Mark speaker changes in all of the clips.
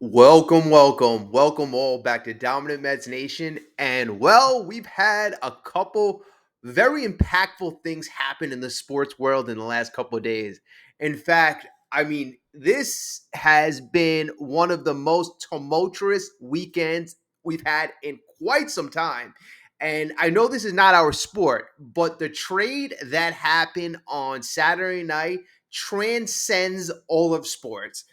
Speaker 1: Welcome all back to Dominant Meds Nation. And we've had a couple very impactful things happen in the sports world in the last couple of days. In fact, this has been one of the most tumultuous weekends we've had in quite some time. And I know this is not our sport, but the trade that happened on Saturday night transcends all of sports.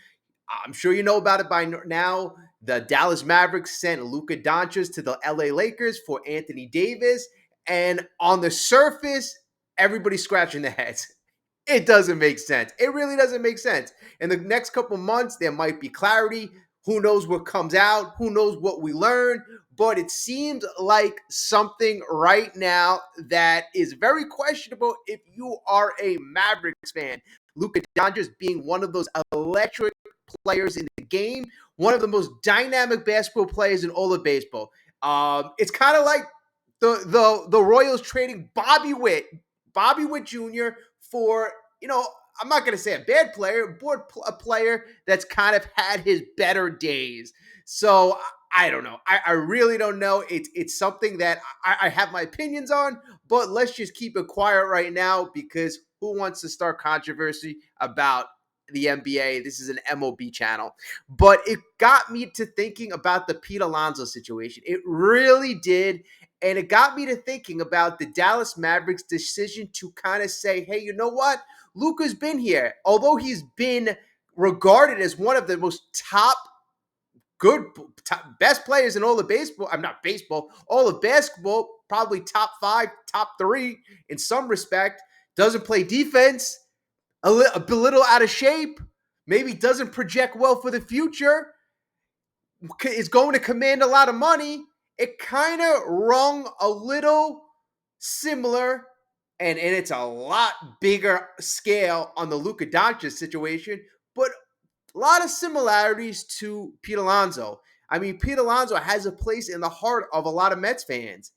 Speaker 1: I'm sure you know about it by now. The Dallas Mavericks sent Luka Doncic to the LA Lakers for Anthony Davis. And on the surface, everybody's scratching their heads. It doesn't make sense. It really doesn't make sense. In the next couple months, there might be clarity. Who knows what comes out? Who knows what we learn? But it seems like something right now that is very questionable if you are a Mavericks fan. Luka Doncic being one of those electric players in the game, one of the most dynamic basketball players in all of baseball. It's kind of like the Royals trading Bobby Witt Jr. for, I'm not going to say a bad player, but a player that's kind of had his better days. So I don't know. I really don't know. It's something that I have my opinions on, but let's just keep it quiet right now because who wants to start controversy about the NBA? This is an MLB channel. But it got me to thinking about the Pete Alonso situation. It really did. And it got me to thinking about the Dallas Mavericks' decision to kind of say, hey, you know what? Luka's been here. Although he's been regarded as one of the most best players in all of baseball. I'm not baseball, all of basketball, probably top 5, top 3 in some respect. Doesn't play defense, a little out of shape, maybe doesn't project well for the future, is going to command a lot of money. It kind of rung a little similar, and it's a lot bigger scale on the Luka Doncic situation, but a lot of similarities to Pete Alonso. Pete Alonso has a place in the heart of a lot of Mets fans.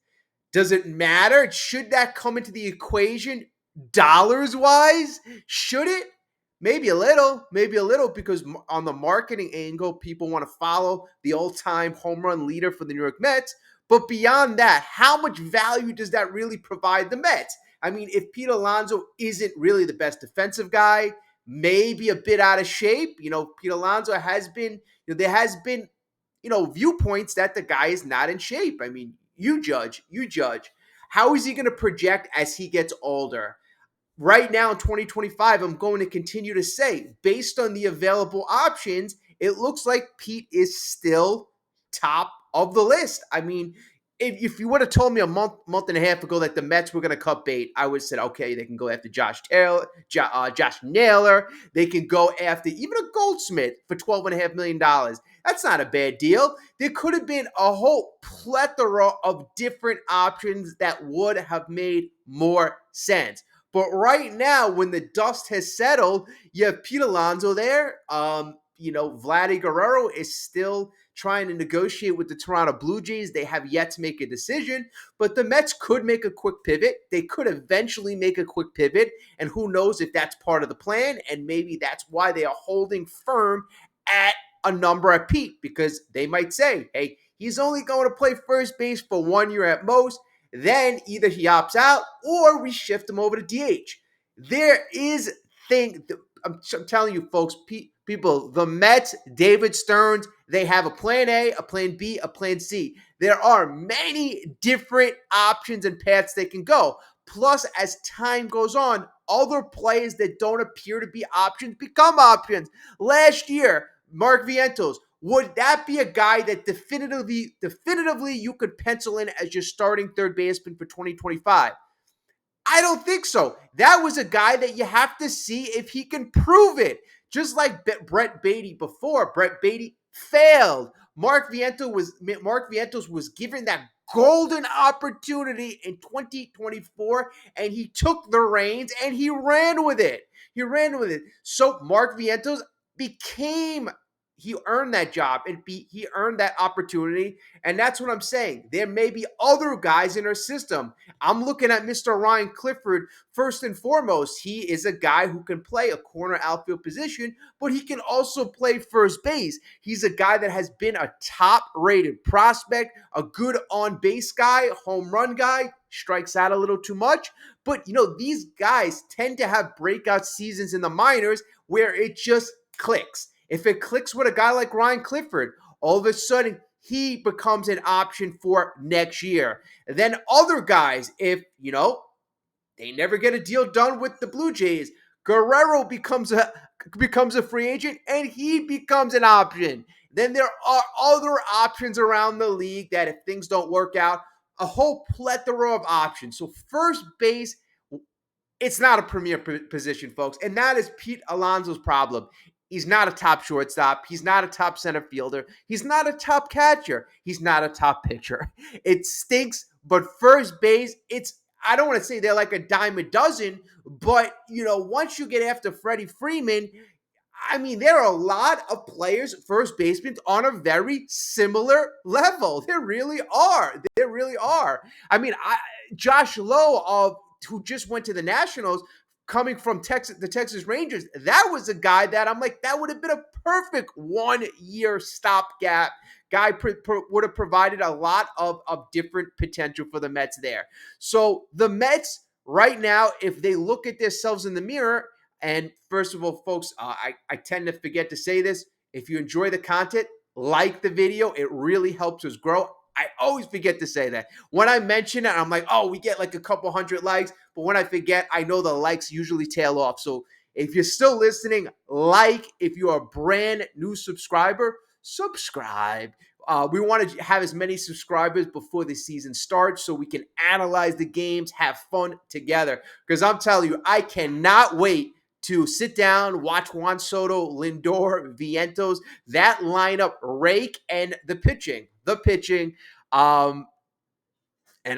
Speaker 1: Does it matter? Should that come into the equation dollars wise? Should it? Maybe a little, because on the marketing angle, people want to follow the all-time home run leader for the New York Mets. But beyond that, how much value does that really provide the Mets? If Pete Alonso isn't really the best defensive guy, maybe a bit out of shape, Pete Alonso has been, there has been, viewpoints that the guy is not in shape. You judge. How is he going to project as he gets older? Right now in 2025, I'm going to continue to say, based on the available options, it looks like Pete is still top of the list. If you would have told me a month and a half ago that the Mets were going to cut bait, I would have said, okay, they can go after Josh Naylor. They can go after even a Goldsmith for $12.5 million. That's not a bad deal. There could have been a whole plethora of different options that would have made more sense. But right now, when the dust has settled, you have Pete Alonso there. Vladdy Guerrero is still trying to negotiate with the Toronto Blue Jays. They have yet to make a decision, but the Mets could make a quick pivot. They could eventually make a quick pivot, and who knows if that's part of the plan, and maybe that's why they are holding firm at a number at Pete, because they might say, hey, he's only going to play first base for 1 year at most. Then either he opts out or we shift him over to DH. There is I'm telling you, folks, people, the Mets, David Stearns, they have a plan A, a plan B, a plan C. There are many different options and paths they can go. Plus, as time goes on, other players that don't appear to be options become options. Last year, Mark Vientos, would that be a guy that definitively you could pencil in as your starting third baseman for 2025? I don't think so. That was a guy that you have to see if he can prove it. Just like Brett Beatty before. Brett Beatty failed. Mark Vientos was given that golden opportunity in 2024, and he took the reins and he ran with it. So Mark Vientos he earned that job and he earned that opportunity. And that's what I'm saying. There may be other guys in our system. I'm looking at Mr. Ryan Clifford first and foremost. He is a guy who can play a corner outfield position, but he can also play first base. He's a guy that has been a top-rated prospect, a good on-base guy, home run guy, strikes out a little too much. But, these guys tend to have breakout seasons in the minors where it just clicks. If it clicks with a guy like Ryan Clifford, all of a sudden he becomes an option for next year. And then other guys, if, they never get a deal done with the Blue Jays, Guerrero becomes a free agent and he becomes an option. Then there are other options around the league that if things don't work out, a whole plethora of options. So first base, it's not a premier position, folks. And that is Pete Alonso's problem. He's not a top shortstop. He's not a top center fielder. He's not a top catcher. He's not a top pitcher. It stinks, but first base, I don't want to say they're like a dime a dozen, but, once you get after Freddie Freeman, there are a lot of players, first basemen, on a very similar level. There really are. There really are. Josh Lowe, who just went to the Nationals, coming from the Texas Rangers, that was a guy that I'm like, that would have been a perfect 1 year stopgap. Guy would have provided a lot of different potential for the Mets there. So the Mets right now, if they look at themselves in the mirror, and first of all, folks, I tend to forget to say this. If you enjoy the content, like the video. It really helps us grow. I always forget to say that. When I mention it, I'm like, oh, we get like a couple hundred likes. But when I forget, I know the likes usually tail off. So if you're still listening, like. If you're a brand new subscriber, subscribe. We want to have as many subscribers before the season starts so we can analyze the games, have fun together. Because I'm telling you, I cannot wait to sit down, watch Juan Soto, Lindor, Vientos, that lineup rake, and the pitching. And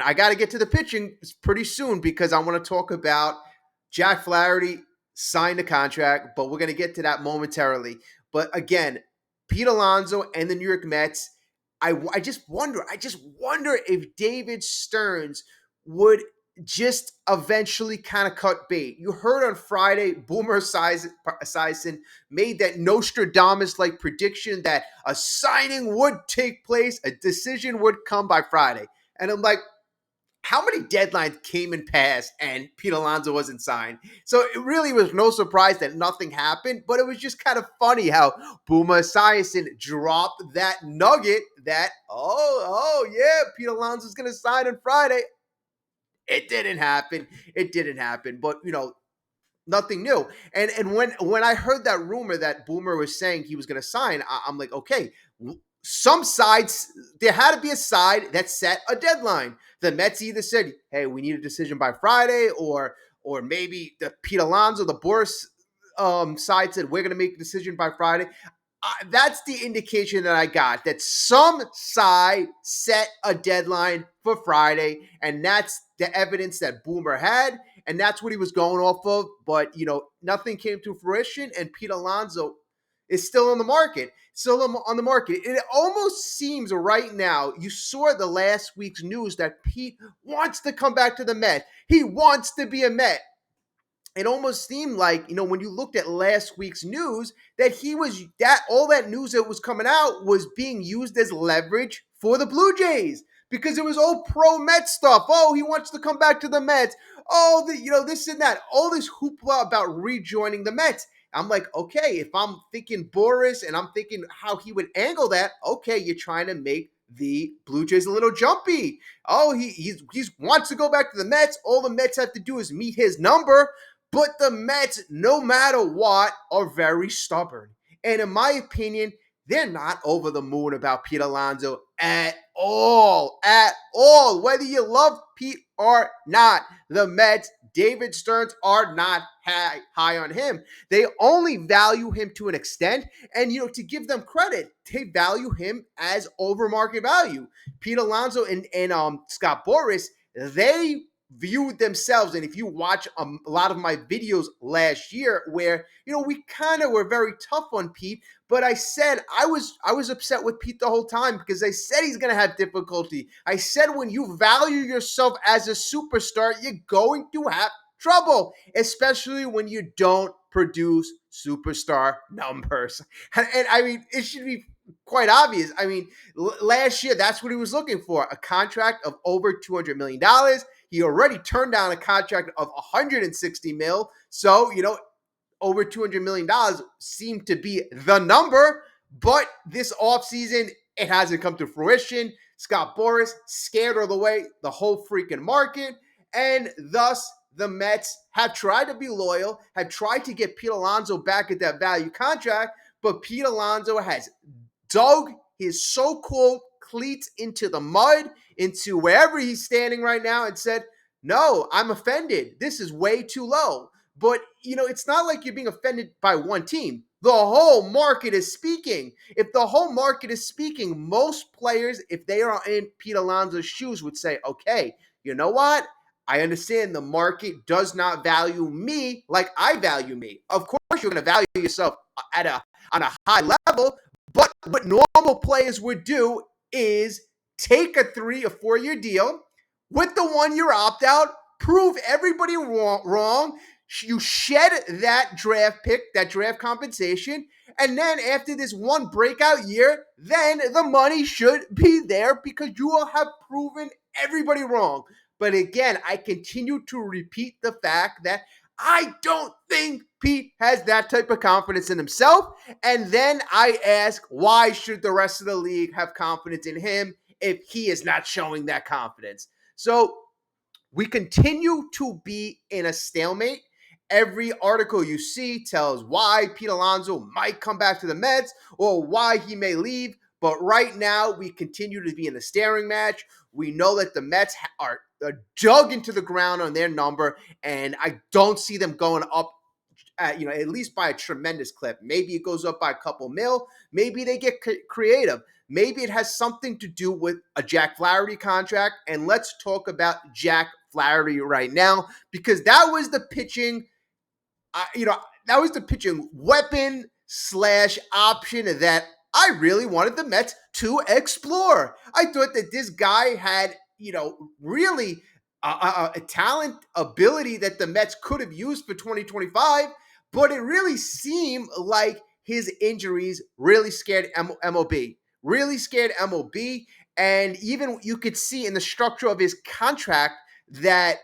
Speaker 1: I got to get to the pitching pretty soon because I want to talk about Jack Flaherty signed a contract, but we're going to get to that momentarily. But again, Pete Alonso and the New York Mets, I just wonder if David Stearns would just eventually kind of cut bait. You heard on Friday, Boomer Esiason made that Nostradamus-like prediction that a signing would take place, a decision would come by Friday. And I'm like, how many deadlines came and passed and Pete Alonso wasn't signed? So it really was no surprise that nothing happened, but it was just kind of funny how Boomer Esiason dropped that nugget that, oh yeah, Pete Alonso's going to sign on Friday. It didn't happen. But, nothing new. And when I heard that rumor that Boomer was saying he was going to sign, I'm like, okay, some sides, there had to be a side that set a deadline. The Mets either said, hey, we need a decision by Friday, or maybe the Pete Alonso, the Boris side said, we're going to make a decision by Friday. That's the indication that I got, that some side set a deadline for Friday, and that's the evidence that Boomer had, and that's what he was going off of. But, nothing came to fruition, and Pete Alonso is still on the market. It almost seems right now, you saw the last week's news that Pete wants to come back to the Mets. He wants to be a Met. It almost seemed like, when you looked at last week's news, that all that news that was coming out was being used as leverage for the Blue Jays, because it was all pro-Met stuff. Oh, he wants to come back to the Mets. Oh, this and that. All this hoopla about rejoining the Mets. I'm like, okay, if I'm thinking Boris and I'm thinking how he would angle that, okay, you're trying to make the Blue Jays a little jumpy. Oh, he wants to go back to the Mets. All the Mets have to do is meet his number. But the Mets, no matter what, are very stubborn. And in my opinion, they're not over the moon about Pete Alonso at all. At all. Whether you love Pete or not, the Mets, David Stearns, are not high on him. They only value him to an extent. And, to give them credit, they value him as over market value. Pete Alonso and Scott Boras, they viewed themselves, and if you watch a lot of my videos last year where, we kind of were very tough on Pete, but I said I was upset with Pete the whole time because I said he's going to have difficulty. I said when you value yourself as a superstar, you're going to have trouble, especially when you don't produce superstar numbers. And I mean, it should be quite obvious. I mean, last year, that's what he was looking for, a contract of over $200 million. He already turned down a contract of 160 mil. So, over $200 million seemed to be the number. But this offseason, it hasn't come to fruition. Scott Boras scared all the way the whole freaking market. And thus, the Mets have tried to be loyal, have tried to get Pete Alonso back at that value contract. But Pete Alonso has dug his so-called cleats into the mud, into wherever he's standing right now, and said, no, I'm offended. This is way too low. But, it's not like you're being offended by one team. The whole market is speaking. If the whole market is speaking, most players, if they are in Pete Alonso's shoes, would say, okay, you know what? I understand the market does not value me like I value me. Of course, you're going to value yourself on a high level, but what normal players would do is take a 3 or 4 year deal with the 1 year opt out, prove everybody wrong. You shed that draft pick, that draft compensation, and then after this one breakout year, then the money should be there because you will have proven everybody wrong. But again, I continue to repeat the fact that I don't think Pete has that type of confidence in himself. And then I ask, why should the rest of the league have confidence in him if he is not showing that confidence? So we continue to be in a stalemate. Every article you see tells why Pete Alonso might come back to the Mets or why he may leave. But right now, we continue to be in a staring match. We know that the Mets are dug into the ground on their number, and I don't see them going up at least by a tremendous clip. Maybe it goes up by a couple mil. Maybe they get creative. Maybe it has something to do with a Jack Flaherty contract. And let's talk about Jack Flaherty right now, because that was the pitching, that was the pitching weapon / option that I really wanted the Mets to explore. I thought that this guy had, really a talent, ability that the Mets could have used for 2025, but it really seemed like his injuries really scared MLB, and even you could see in the structure of his contract that,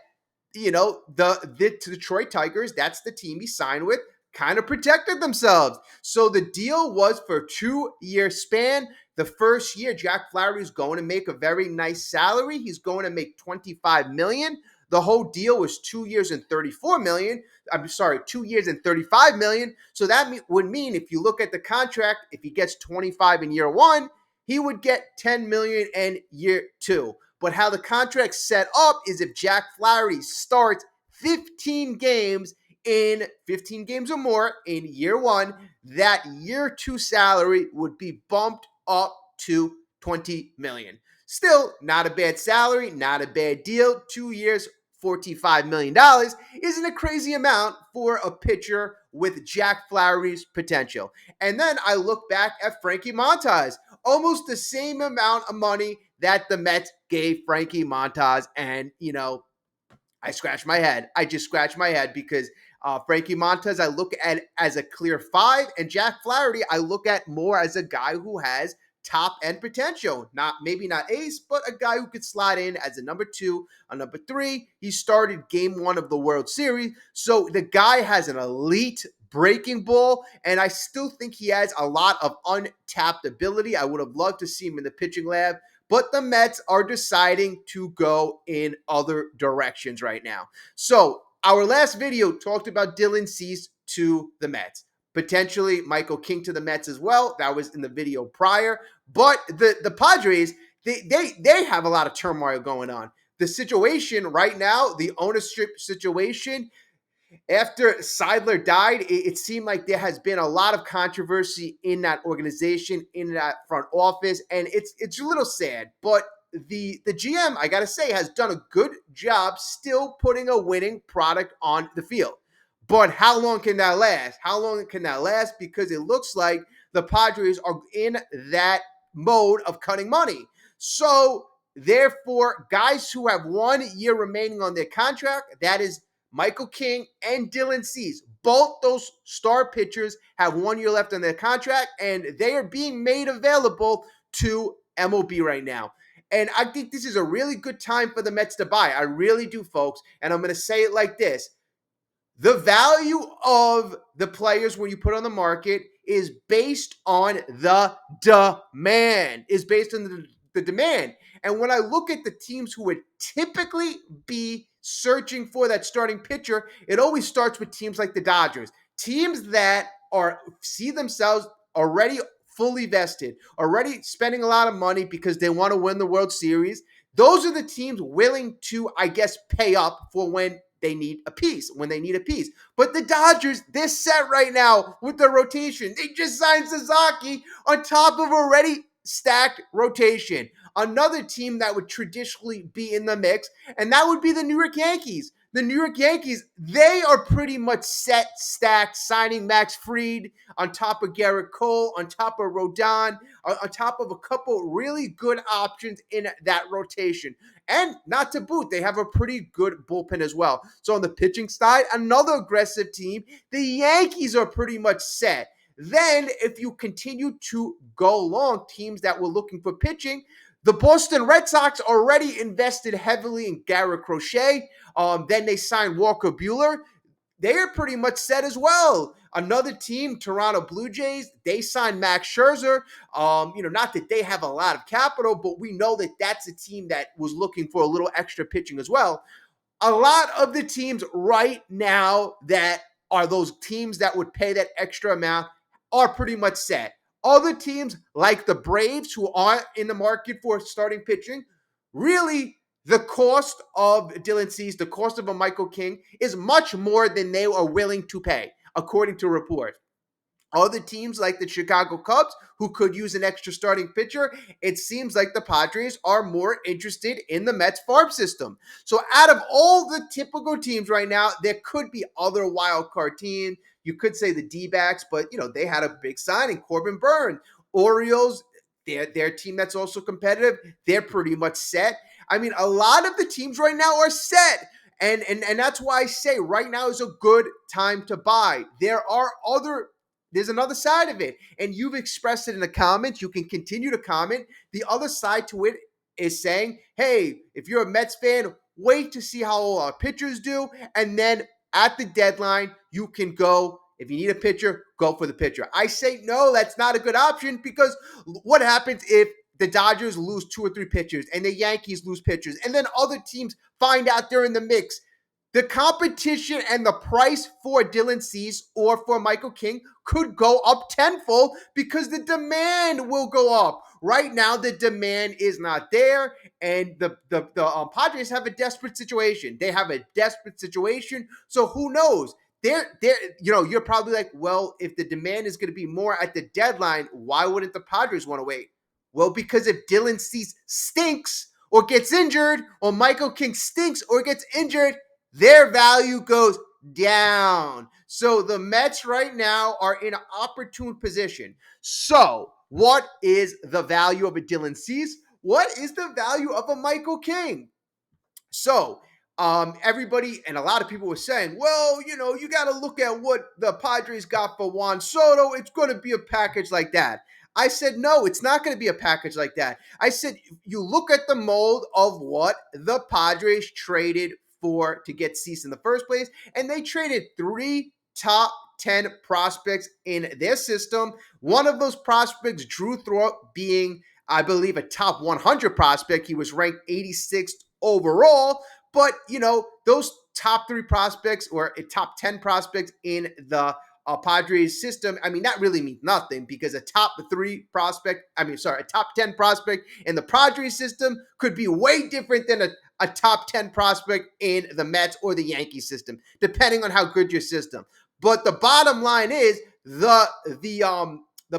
Speaker 1: the Detroit Tigers, that's the team he signed with, kind of protected themselves. So the deal was for a 2-year span. The first year, Jack Flaherty is going to make a very nice salary. He's going to make $25 million. The whole deal was 2 years and $34 million. 2 years and $35 million. So that would mean, if you look at the contract, if he gets 25 in year 1, he would get $10 million in year 2. But how the contract's set up is if Jack Flaherty starts 15 games or more in year 1, that year 2 salary would be bumped up to $20 million. Still not a bad salary, not a bad deal. 2 years, $45 million isn't a crazy amount for a pitcher with Jack Flaherty's potential. And then I look back at Frankie Montas, almost the same amount of money that the Mets gave Frankie Montas. And, I scratch my head. I just scratch my head because Frankie Montas, I look at as a clear 5, and Jack Flaherty, I look at more as a guy who has top end potential. Maybe not ace, but a guy who could slide in as a number 2, a number 3. He started game 1 of the World Series. So the guy has an elite breaking ball, and I still think he has a lot of untapped ability. I would have loved to see him in the pitching lab, but the Mets are deciding to go in other directions right now. So our last video talked about Dylan Cease to the Mets. Potentially Michael King to the Mets as well. That was in the video prior. But the Padres, they have a lot of turmoil going on. The situation right now, the ownership situation, after Seidler died, it seemed like there has been a lot of controversy in that organization, in that front office, and it's a little sad. But the GM, I gotta say, has done a good job still putting a winning product on the field. But how long can that last? How long can that last? Because it looks like the Padres are in that mode of cutting money. So therefore, guys who have 1 year remaining on their contract, that is Michael King and Dylan Cease. Both those star pitchers have 1 year left on their contract, and they are being made available to MLB right now. And I think this is a really good time for the Mets to buy. I really do, folks. And I'm going to say it like this. The value of the players when you put on the market is based on the demand, the demand. And when I look at the teams who would typically be searching for that starting pitcher, it always starts with teams like the Dodgers. Teams that see themselves already fully vested, already spending a lot of money because they want to win the World Series. Those are the teams willing to, I guess, pay up for when they need a piece, But the Dodgers, they're set right now with the rotation. They just signed Sasaki on top of already stacked rotation. Another team that would traditionally be in the mix, and that would be the New York Yankees. The New York Yankees, they are pretty much set, stacked, signing Max Fried on top of Garrett Cole, on top of Rodon, on top of a couple really good options in that rotation. And not to boot, they have a pretty good bullpen as well. So on the pitching side, another aggressive team. The Yankees are pretty much set. Then if you continue to go along, teams that were looking for pitching, the Boston Red Sox already invested heavily in Garrett Crochet. Then they signed Walker Buehler. They're pretty much set as well. Another team, Toronto Blue Jays, they signed Max Scherzer. Not that they have a lot of capital, but we know that that's a team that was looking for a little extra pitching as well. A lot of the teams right now that are those teams that would pay that extra amount are pretty much set. Other teams like the Braves, who are in the market for starting pitching, really the cost of Dylan Cease, the cost of a Michael King is much more than they are willing to pay, according to reports. Other teams like the Chicago Cubs, who could use an extra starting pitcher, it seems like the Padres are more interested in the Mets farm system. So out of all the typical teams right now, there could be other wild card teams. You could say the D-backs, but they had a big signing, Corbin Burns. Orioles, their team that's also competitive, they're pretty much set. I mean, a lot of the teams right now are set. And that's why I say right now is a good time to buy. There's another side of it, and you've expressed it in the comments. You can continue to comment. The other side to it is saying, hey, if you're a Mets fan, wait to see how our pitchers do, and then at the deadline, you can go. If you need a pitcher, go for the pitcher. I say no, that's not a good option, because what happens if the Dodgers lose 2 or 3 pitchers and the Yankees lose pitchers, and then other teams find out they're in the mix? The competition and the price for Dylan Cease or for Michael King could go up tenfold because the demand will go up. Right now, the demand is not there, and the Padres have a desperate situation. They have a desperate situation, so who knows? You're probably like, well, if the demand is going to be more at the deadline, why wouldn't the Padres want to wait? Well, because if Dylan Cease stinks or gets injured, or Michael King stinks or gets injured, their value goes down. So the Mets right now are in an opportune position. So what is the value of a Dylan Cease? What is the value of a Michael King? So everybody and a lot of people were saying, well, you got to look at what the Padres got for Juan Soto. It's going to be a package like that. I said, no, it's not going to be a package like that. I said, you look at the mold of what the Padres traded for to get Cease in the first place, and they traded 3 top 10 prospects in their system. One of those prospects, Drew Thorpe, being, I believe, a top 100 prospect. He was ranked 86th overall, but, those top 3 prospects or a top 10 prospects in the Padres system, I mean, that really means nothing, because a top 10 prospect in the Padres system could be way different than a top 10 prospect in the Mets or the Yankee system, depending on how good your system. But the bottom line is the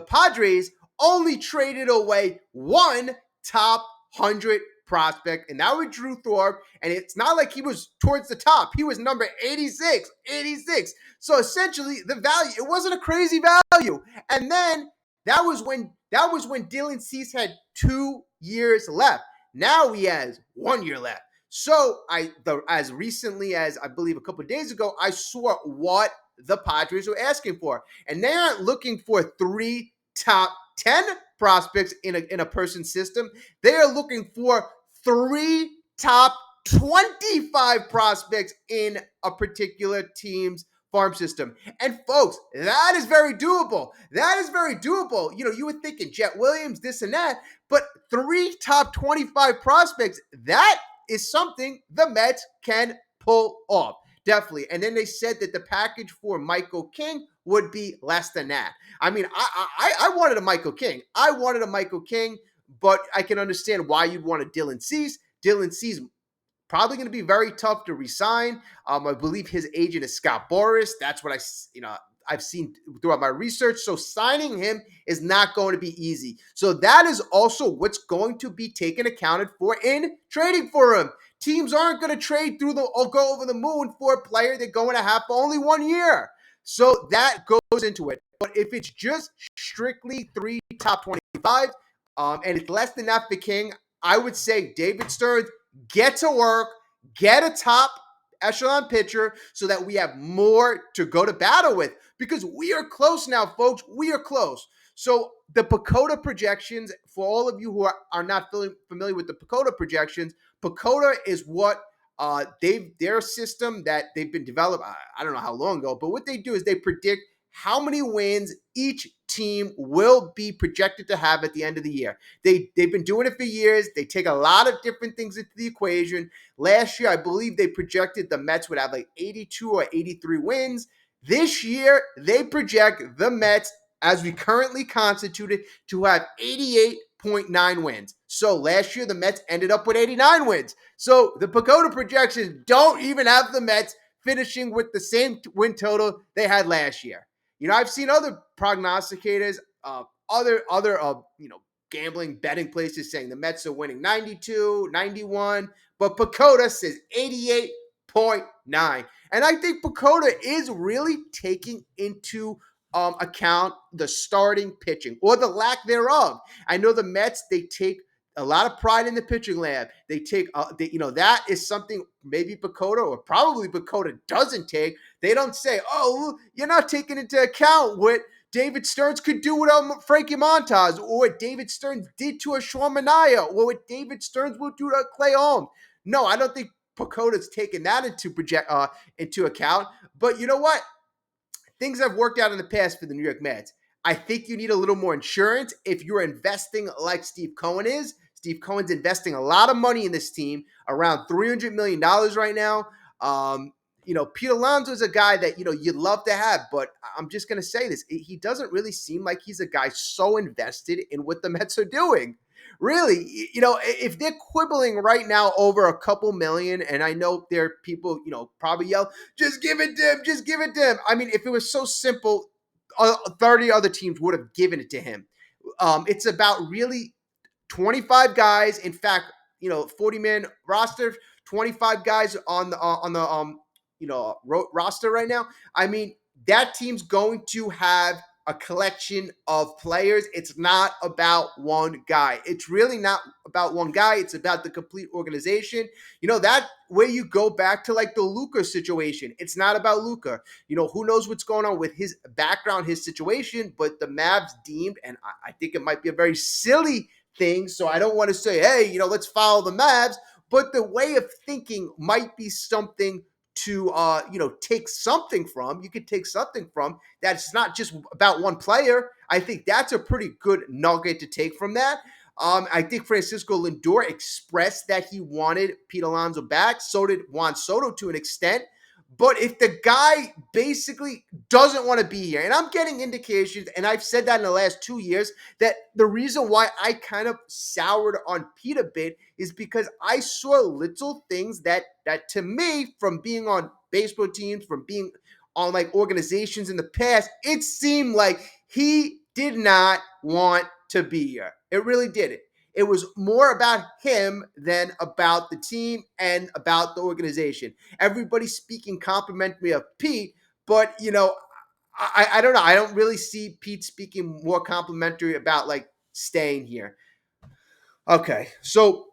Speaker 1: Padres only traded away 1 top 100 prospect, and that was Drew Thorpe. And it's not like he was towards the top. He was number 86, 86. So essentially, the value, it wasn't a crazy value. And then that was when Dylan Cease had 2 years left. Now he has 1 year left. So as recently as I believe a couple of days ago, I saw what the Padres were asking for, and they aren't looking for 3 top 10 prospects in a person's system. They are looking for 3 top 25 prospects in a particular team's farm system. And folks, that is very doable. That is very doable. You were thinking Jet Williams, this and that, but 3 top 25 prospects, that is something the Mets can pull off. Definitely. And then they said that the package for Michael King would be less than that. I mean, I wanted a Michael King. But I can understand why you'd want a Dylan Cease. Dylan Cease probably going to be very tough to resign. I believe his agent is Scott Boras. That's what I've seen throughout my research. So signing him is not going to be easy. So that is also what's going to be taken accounted for in trading for him. Teams aren't going to trade or go over the moon for a player they're going to have for only 1 year. So that goes into it. But if it's just strictly 3 top 25, and it's less than that for King, I would say David Stearns, get to work, get a top echelon pitcher so that we have more to go to battle with, because we are close now, folks. We are close. So the PECOTA projections, for all of you who are not familiar with the PECOTA projections, PECOTA is what their system that they've been developed, I don't know how long ago, but what they do is they predict how many wins each team will be projected to have at the end of the year. They've been doing it for years. They take a lot of different things into the equation. Last year, I believe they projected the Mets would have like 82 or 83 wins. This year, they project the Mets, as we currently constituted, to have 88.9 wins. So last year, the Mets ended up with 89 wins. So the PECOTA projections don't even have the Mets finishing with the same win total they had last year. I've seen other prognosticators, other gambling betting places saying the Mets are winning 92, 91, but PECOTA says 88.9. And I think PECOTA is really taking into account the starting pitching or the lack thereof. I know the Mets, they take a lot of pride in the pitching lab. They take, that is something maybe PECOTA or probably PECOTA doesn't take. They don't say, oh, you're not taking into account what David Stearns could do with Frankie Montas, or what David Stearns did to a Sean Manaea, or what David Stearns will do to Clay Holmes. No, I don't think PECOTA's taking that into account. But you know what? Things have worked out in the past for the New York Mets. I think you need a little more insurance if you're investing like Steve Cohen is. Steve Cohen's investing a lot of money in this team, around $300 million right now. Pete Alonso is a guy that, you'd love to have, but I'm just going to say this. He doesn't really seem like he's a guy so invested in what the Mets are doing. Really, if they're quibbling right now over a couple million, and I know there are people, probably yell, just give it to him, just give it to him. I mean, if it was so simple, 30 other teams would have given it to him. It's about really 25 guys. In fact, 40-man roster, 25 guys on the roster right now. I mean, that team's going to have a collection of players. It's not about one guy. It's really not about one guy. It's about the complete organization. That way you go back to like the Luka situation. It's not about Luka. Who knows what's going on with his background, his situation, but the Mavs deemed, and I think it might be a very silly thing, so I don't want to say, hey, let's follow the Mavs, but the way of thinking might be something to take something from. You could take something from that's not just about one player. I think that's a pretty good nugget to take from that. I think Francisco Lindor expressed that he wanted Pete Alonso back. So did Juan Soto to an extent. But if the guy basically doesn't want to be here, and I'm getting indications, and I've said that in the last 2 years, that the reason why I kind of soured on Pete a bit is because I saw little things that to me, from being on baseball teams, from being on like organizations in the past, it seemed like he did not want to be here. It really did it. It was more about him than about the team and about the organization. Everybody's speaking complimentary of Pete, but I don't know. I don't really see Pete speaking more complimentary about like staying here. Okay, so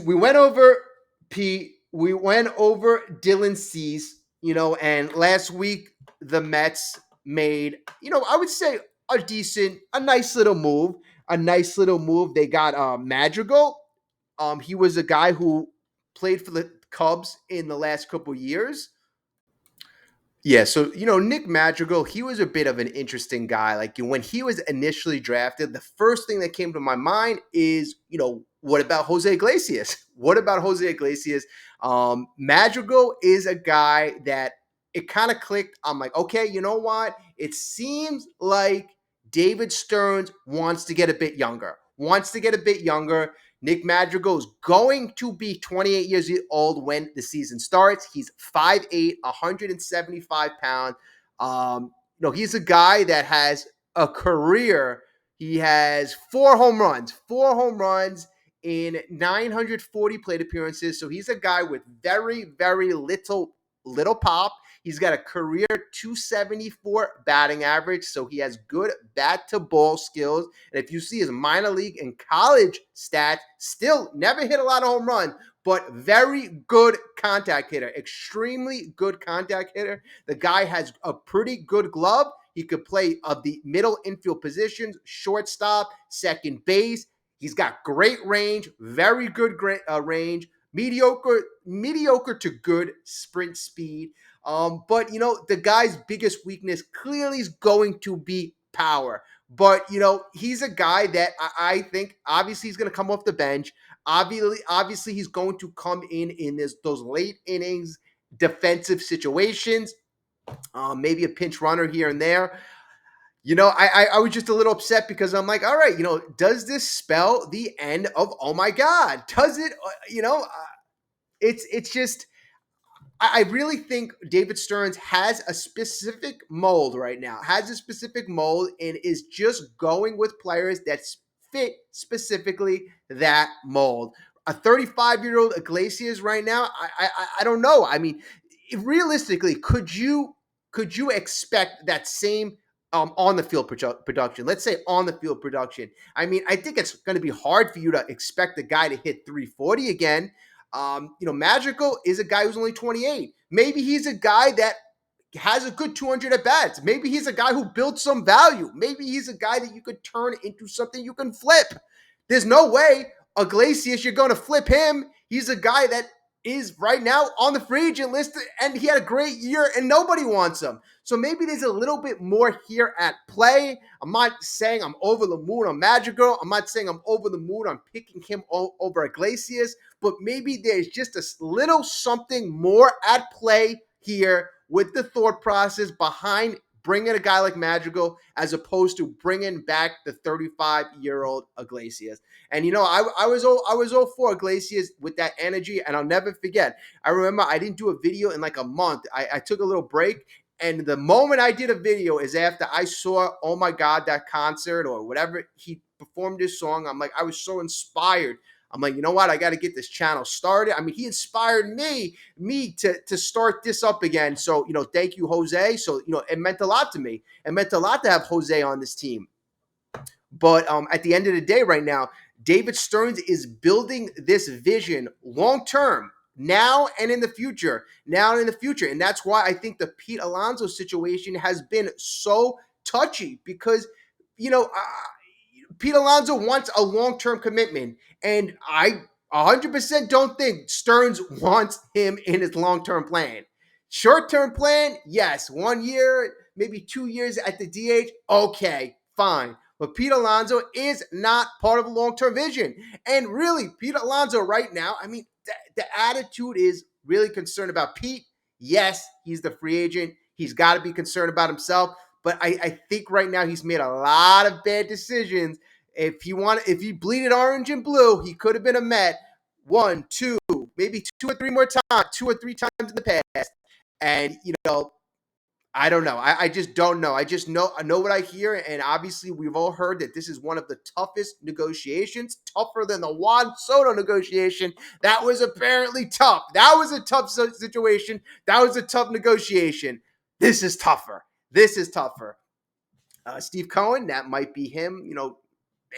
Speaker 1: we went over Pete, we went over Dylan Cease, and last week the Mets made, I would say a nice little move. A nice little move. They got Madrigal. He was a guy who played for the Cubs in the last couple years. Yeah, so Nick Madrigal, he was a bit of an interesting guy. Like when he was initially drafted, the first thing that came to my mind is, what about Jose Iglesias? What about Jose Iglesias? Madrigal is a guy that it kind of clicked. I'm like, okay, you know what? It seems like David Stearns wants to get a bit younger. Wants to get a bit younger. Nick Madrigal is going to be 28 years old when the season starts. He's 5'8", 175 pounds. He's a guy that has a career. He has 4 home runs in 940 plate appearances. So he's a guy with very, very little pop. He's got a career 274 batting average, so he has good bat-to-ball skills. And if you see his minor league and college stats, still never hit a lot of home runs, but very good contact hitter, extremely good contact hitter. The guy has a pretty good glove. He could play the middle infield positions, shortstop, second base. He's got great range, very good range, mediocre to good sprint speed. But the guy's biggest weakness clearly is going to be power. But he's a guy that I think obviously he's going to come off the bench. Obviously he's going to come in those late innings defensive situations. Maybe a pinch runner here and there. I was just a little upset because I'm like, all right, does this spell the end of oh my God? Does it? It's just I really think David Stearns has a specific mold right now, and is just going with players that fit specifically that mold. A 35-year-old Iglesias right now, I don't know. I mean, realistically, could you expect that same on the field production? Let's say on the field production. I mean, I think it's going to be hard for you to expect the guy to hit 340 again. Magical is a guy who's only 28. Maybe he's a guy that has a good 200 at bats. Maybe he's a guy who built some value. Maybe he's a guy that you could turn into something you can flip. There's no way Iglesias, you're going to flip him. He's a guy that is right now on the free agent list, and he had a great year, and nobody wants him. So maybe there's a little bit more here at play. I'm not saying I'm over the moon on Madrigal. I'm not saying I'm over the moon on picking him over Iglesias, but maybe there's just a little something more at play here with the thought process behind bringing a guy like Madrigal as opposed to bringing back the 35-year-old Iglesias. And I was all for Iglesias with that energy, and I'll never forget. I remember I didn't do a video in like a month. I took a little break, and the moment I did a video is after I saw, oh my God, that concert or whatever he performed his song. I'm like, I was so inspired. I'm like, you know what? I got to get this channel started. I mean, he inspired me to start this up again. So, thank you, Jose. So, it meant a lot to me. It meant a lot to have Jose on this team. But at the end of the day right now, David Stearns is building this vision long term, now and in the future. And that's why I think the Pete Alonso situation has been so touchy because, Pete Alonso wants a long-term commitment, and I 100% don't think Stearns wants him in his long-term plan. Short-term plan, yes, 1 year, maybe 2 years at the DH, okay, fine. But Pete Alonso is not part of a long-term vision. And really, Pete Alonso right now, I mean, the attitude is really concerned about Pete. Yes, he's the free agent. He's got to be concerned about himself. But I think right now he's made a lot of bad decisions. If he bleeded orange and blue, he could have been a Met 1, 2, maybe 2 or 3 more times, 2 or 3 times in the past. And I don't know. I just don't know. I know what I hear, and obviously we've all heard that this is one of the toughest negotiations, tougher than the Juan Soto negotiation. That was apparently tough. That was a tough situation. That was a tough negotiation. This is tougher. This is tougher. Steve Cohen, that might be him,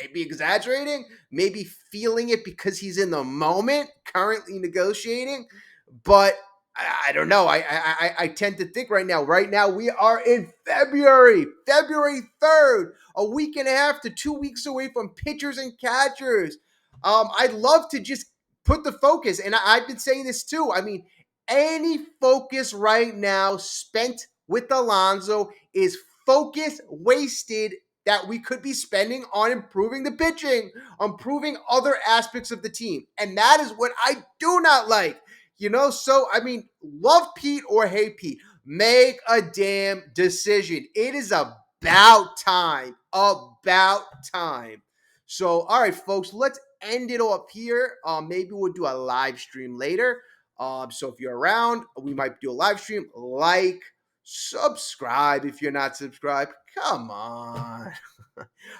Speaker 1: maybe exaggerating, maybe feeling it because he's in the moment, currently negotiating. But I don't know. I tend to think right now. Right now, we are in February 3rd, a week and a half to 2 weeks away from pitchers and catchers. I'd love to just put the focus, and I've been saying this too. I mean, any focus right now spent with Alonso is focus wasted that we could be spending on improving the pitching, improving other aspects of the team. And that is what I do not like. So I mean, love Pete or hate Pete. Make a damn decision. It is about time. About time. So, all right, folks, let's end it up here. Maybe we'll do a live stream later. So if you're around, we might do a live stream. Like, subscribe if you're not subscribed. Come on.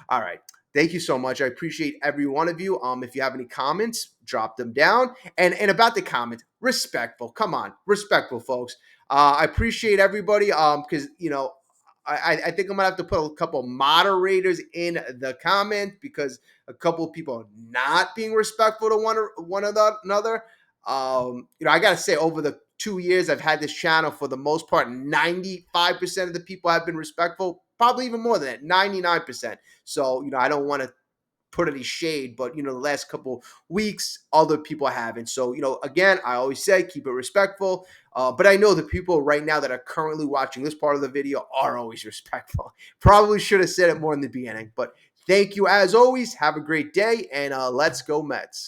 Speaker 1: All right. Thank you so much. I appreciate every one of you. If you have any comments, drop them down. And about the comments, respectful. Come on, respectful, folks. I appreciate everybody. Because I think I'm gonna have to put a couple moderators in the comment because a couple of people are not being respectful to one another. I gotta say, over the 2 years I've had this channel, for the most part, 95% of the people have been respectful. Probably even more than that, 99%. So, I don't want to put any shade, but the last couple weeks, other people haven't. So, again, I always say keep it respectful. But I know the people right now that are currently watching this part of the video are always respectful. Probably should have said it more in the beginning. But thank you as always. Have a great day, and let's go Mets.